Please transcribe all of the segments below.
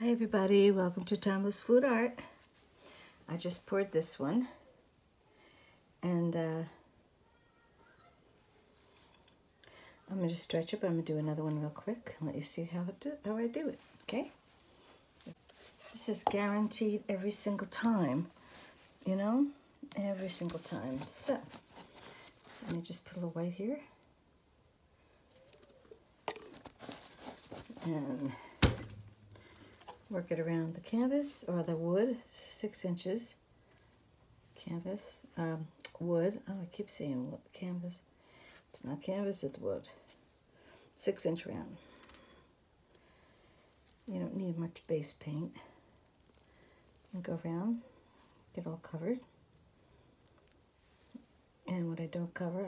Hi everybody, welcome to Timeless Flute Art. I just poured this one and I'm going to stretch it, but I'm going to do another one real quick and let you see how I do it, okay? This is guaranteed every single time, you know, every single time. So, let me just put a little white here. And work it around the canvas or the wood, 6 inches. Canvas, wood, oh I keep saying canvas. It's not canvas, it's wood. 6-inch round. You don't need much base paint. And go around, get all covered. And what I don't cover,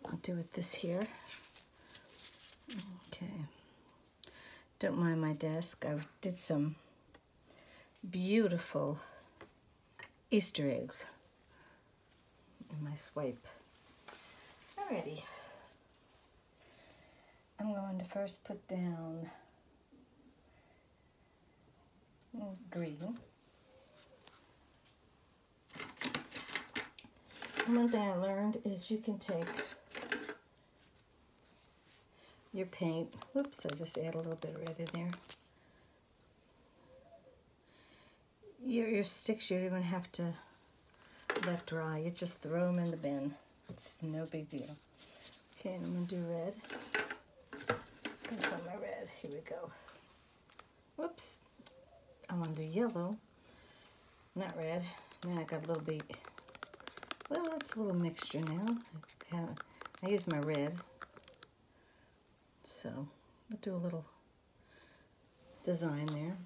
I'll do with this here. Okay. Don't mind my desk. I did some beautiful Easter eggs in my swipe. Alrighty. I'm going to first put down green. And one thing I learned is you can take your paint, whoops, I just add a little bit of red in there. Your sticks you don't even have to let dry. You just throw them in the bin. It's no big deal. Okay, and I'm going to do red. I'm going to put my red. Here we go. Whoops. I'm going to do yellow. Not red. Now I got a little bit, well, it's a little mixture now. I use my red. So we'll do a little design there.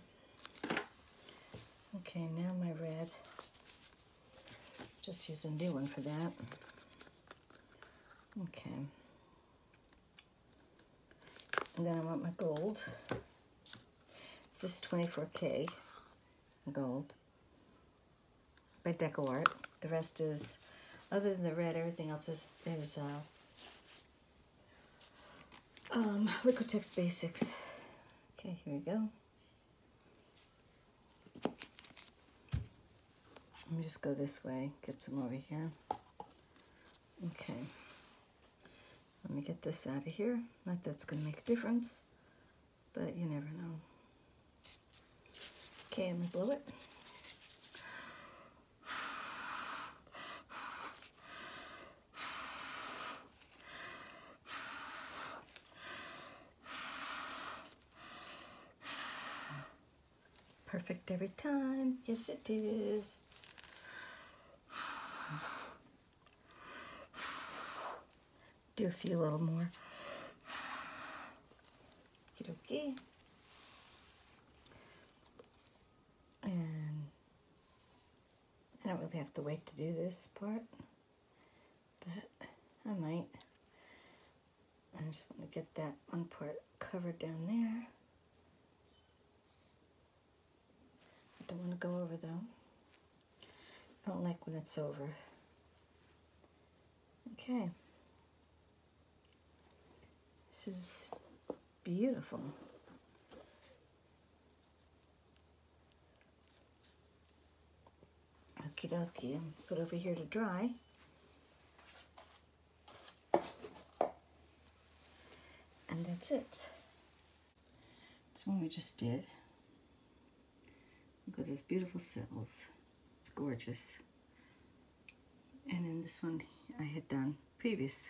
Okay, now my red. Just use a new one for that. Okay. And then I want my gold. This is 24K gold by Deco Art. The rest is, other than the red, everything else is Liquitex Basics. Okay, here we go. Let me just go this way, get some over here. Okay. Let me get this out of here. Not that it's going to make a difference, but you never know. Okay, I'm going to blow it. Perfect every time. Yes, it is. Do a few little more. Okie dokie. And I don't really have to wait to do this part, but I might. I just want to get that one part covered down there. I don't want to go over though. I don't like when it's over. Okay. This is beautiful. Okie dokie, I'm put over here to dry. And that's it. That's one we just did. Look at those beautiful cells. It's gorgeous. And then this one I had done previous.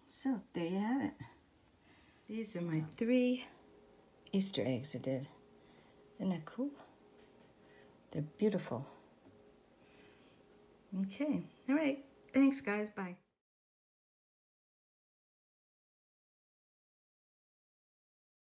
So there you have it. These are my 3 Easter eggs I did. Isn't that cool? They're beautiful. Okay. All right. Thanks, guys. Bye.